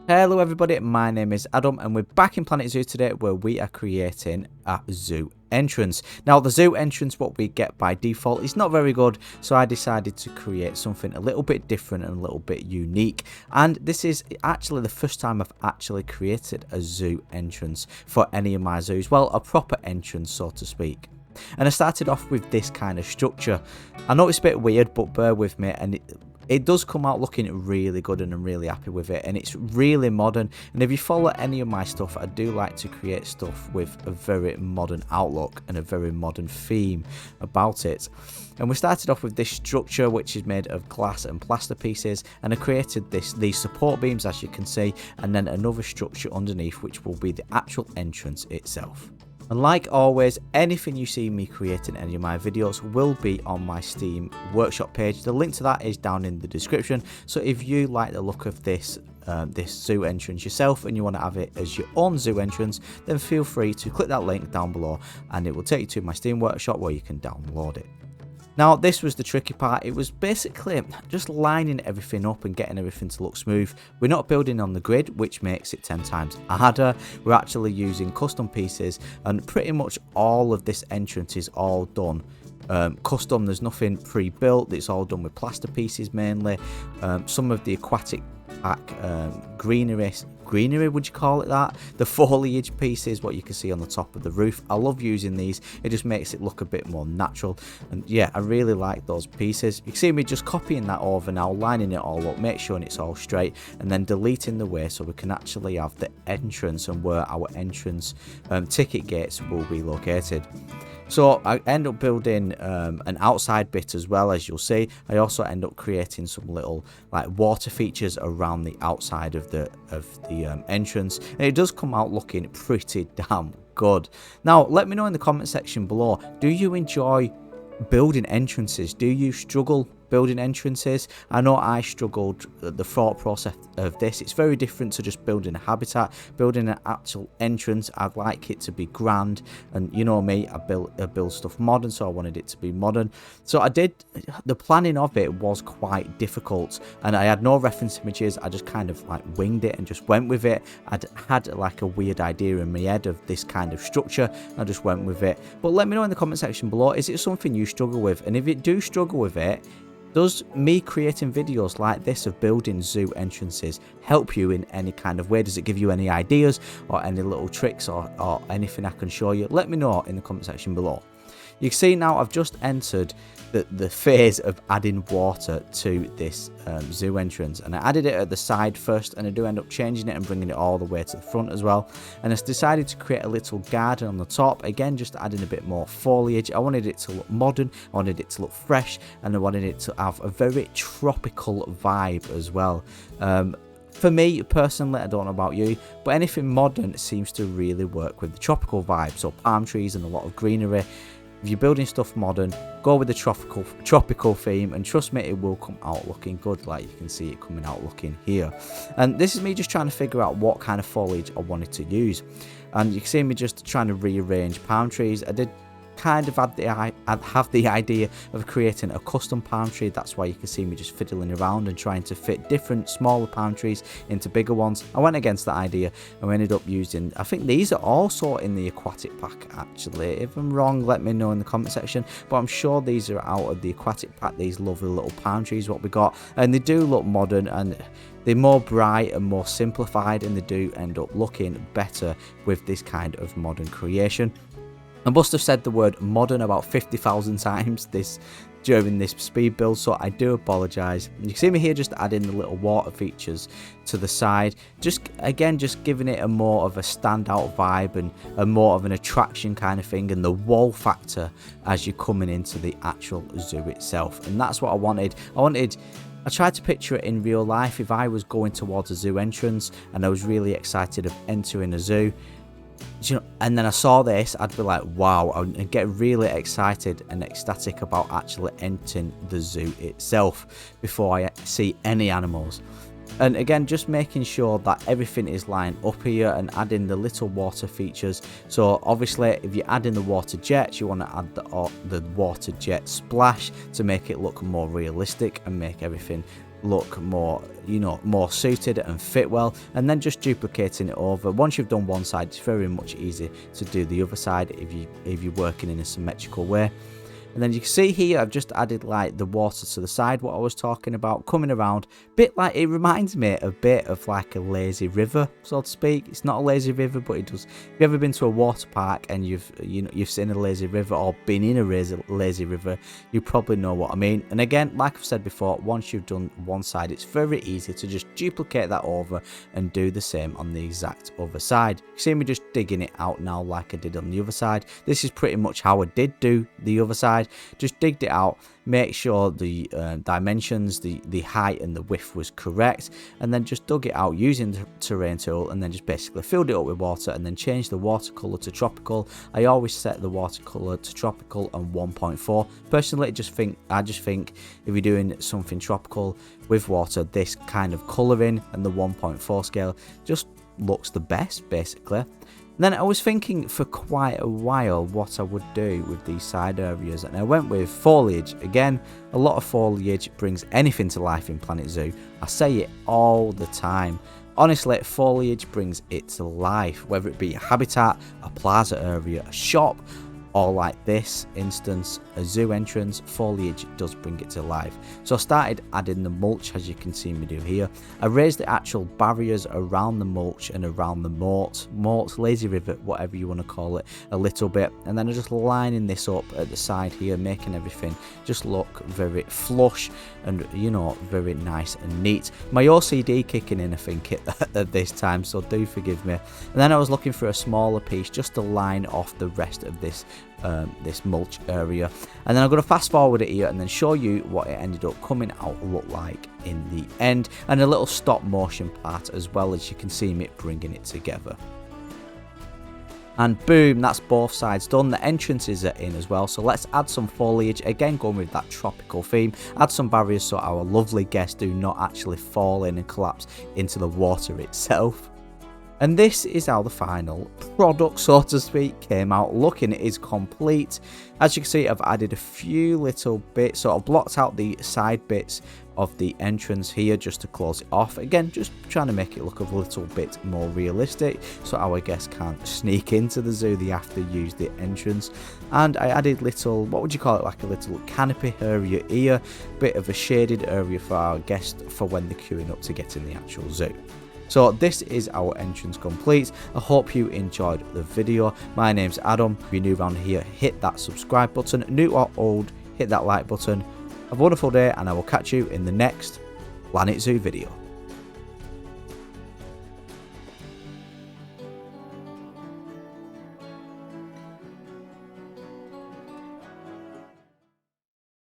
Hello everybody, my name is Adam and we're back in Planet Zoo today where we are creating a zoo entrance. Now the zoo entrance, what we get by default, is not very good, so I decided to create something a little bit different and a little bit unique. And this is actually the first time I've actually created a zoo entrance for any of my zoos. Well, a proper entrance, so to speak. And I started off with this kind of structure. I know it's a bit weird, but bear with me, and it does come out looking really good and I'm really happy with it, and it's really modern. And if you follow any of my stuff, I do like to create stuff with a very modern outlook and a very modern theme about it. And we started off with this structure which is made of glass and plaster pieces, and I created these support beams, as you can see, and then another structure underneath which will be the actual entrance itself. And like always, anything you see me create in any of my videos will be on my Steam workshop page. The link to that is down in the description. So if you like the look of this zoo entrance yourself and you want to have it as your own zoo entrance, then feel free to click that link down below and it will take you to my Steam workshop where you can download it. Now this was the tricky part. It was basically just lining everything up and getting everything to look smooth. We're not building on the grid, which makes it 10 times harder. We're actually using custom pieces, and pretty much all of this entrance is all done custom. There's nothing pre-built. It's all done with plaster pieces mainly. Some of the aquatic pack greenery, would you call it that? The foliage pieces, what you can see on the top of the roof. I love using these. It just makes it look a bit more natural, and yeah, I really like those pieces. You can see me just copying that over now, lining it all up, make sure it's all straight, and then deleting the way so we can actually have the entrance and where our entrance ticket gates will be located. So I end up building an outside bit as well, as you'll see. I also end up creating some little like water features around the outside of the entrance, and it does come out looking pretty damn good. Now let me know in the comment section below, do you enjoy building entrances? Do you struggle building entrances? I know I struggled the thought process of this. It's very different to just building a habitat. Building an actual entrance, I'd like it to be grand, and you know me, I build stuff modern, so I wanted it to be modern. So I did. The planning of it was quite difficult, and I had no reference images. I just kind of like winged it and just went with it. I'd had like a weird idea in my head of this kind of structure. I just went with it. But let me know in the comment section below, is it something you struggle with? And if you do struggle with it, does me creating videos like this of building zoo entrances help you in any kind of way? Does it give you any ideas or any little tricks or anything I can show you? Let me know in the comment section below. You can see now I've just entered the phase of adding water to this zoo entrance, and I added it at the side first, and I do end up changing it and bringing it all the way to the front as well. And I decided to create a little garden on the top, again just adding a bit more foliage. I wanted it to look modern, I wanted it to look fresh, and I wanted it to have a very tropical vibe as well. For me personally, I don't know about you, but anything modern seems to really work with the tropical vibe. So palm trees and a lot of greenery. If you're building stuff modern, go with the tropical theme, and trust me, it will come out looking good, like you can see it coming out looking here. And this is me just trying to figure out what kind of foliage I wanted to use. And you can see me just trying to rearrange palm trees. I did kind of have the idea of creating a custom palm tree. That's why you can see me just fiddling around and trying to fit different smaller palm trees into bigger ones. I went against that idea and we ended up using, I think these are also in the aquatic pack actually. If I'm wrong, let me know in the comment section, but I'm sure these are out of the aquatic pack, these lovely little palm trees what we got, and they do look modern, and they're more bright and more simplified, and they do end up looking better with this kind of modern creation. I must have said the word modern about 50,000 times during this speed build, so I do apologise. You can see me here just adding the little water features to the side, just giving it a more of a standout vibe and a more of an attraction kind of thing, and the wow factor as you're coming into the actual zoo itself. And that's what I wanted. I tried to picture it in real life. If I was going towards a zoo entrance and I was really excited of entering a zoo, you know, and then I saw this, I'd be like, wow, and get really excited and ecstatic about actually entering the zoo itself before I see any animals. And again, just making sure that everything is lined up here and adding the little water features. So obviously if you're adding the water jets, you want to add the water jet splash to make it look more realistic and make everything look more, you know, more suited and fit well, and then just duplicating it over. Once you've done one side, it's very much easy to do the other side if you're working in a symmetrical way. And then you can see here, I've just added like the water to the side, what I was talking about, coming around. Bit like, it reminds me a bit of like a lazy river, so to speak. It's not a lazy river, but it does. If you've ever been to a water park and you've seen a lazy river or been in a lazy river, you probably know what I mean. And again, like I've said before, once you've done one side, it's very easy to just duplicate that over and do the same on the exact other side. You see me just digging it out now like I did on the other side. This is pretty much how I did do the other side. Just digged it out, make sure the dimensions, the height and the width was correct, and then just dug it out using the terrain tool, and then just basically filled it up with water, and then changed the watercolor to tropical. I always set the watercolor to tropical and 1.4. Personally, I just think if you're doing something tropical with water, this kind of coloring and the 1.4 scale just looks the best, basically. Then I was thinking for quite a while what I would do with these side areas, and I went with foliage. Again, a lot of foliage brings anything to life in Planet Zoo. I say it all the time. Honestly, foliage brings it to life, whether it be a habitat, a plaza area, a shop, or like this instance, a zoo entrance. Foliage does bring it to life. So I started adding the mulch, as you can see me do here. I raised the actual barriers around the mulch and around the moat, lazy river, whatever you want to call it, a little bit. And then I'm just lining this up at the side here, making everything just look very flush and, you know, very nice and neat. My OCD kicking in, I think, at this time, so do forgive me. And then I was looking for a smaller piece just to line off the rest of this mulch area, and then I'm going to fast forward it here and then show you what it ended up coming out look like in the end, and a little stop motion part as well, as you can see me bringing it together. And boom, that's both sides done. The entrances are in as well, so let's add some foliage, again going with that tropical theme. Add some barriers so our lovely guests do not actually fall in and collapse into the water itself. And this is how the final product, so to speak, came out looking. It is complete. As you can see, I've added a few little bits, so I've blocked out the side bits of the entrance here just to close it off. Again, just trying to make it look a little bit more realistic so our guests can't sneak into the zoo, they have to use the entrance. And I added little, what would you call it, like a little canopy area here, bit of a shaded area for our guests for when they're queuing up to get in the actual zoo. So this is our entrance complete. I hope you enjoyed the video. My name's Adam. If you're new around here, hit that subscribe button. New or old, hit that like button. Have a wonderful day, and I will catch you in the next Planet Zoo video.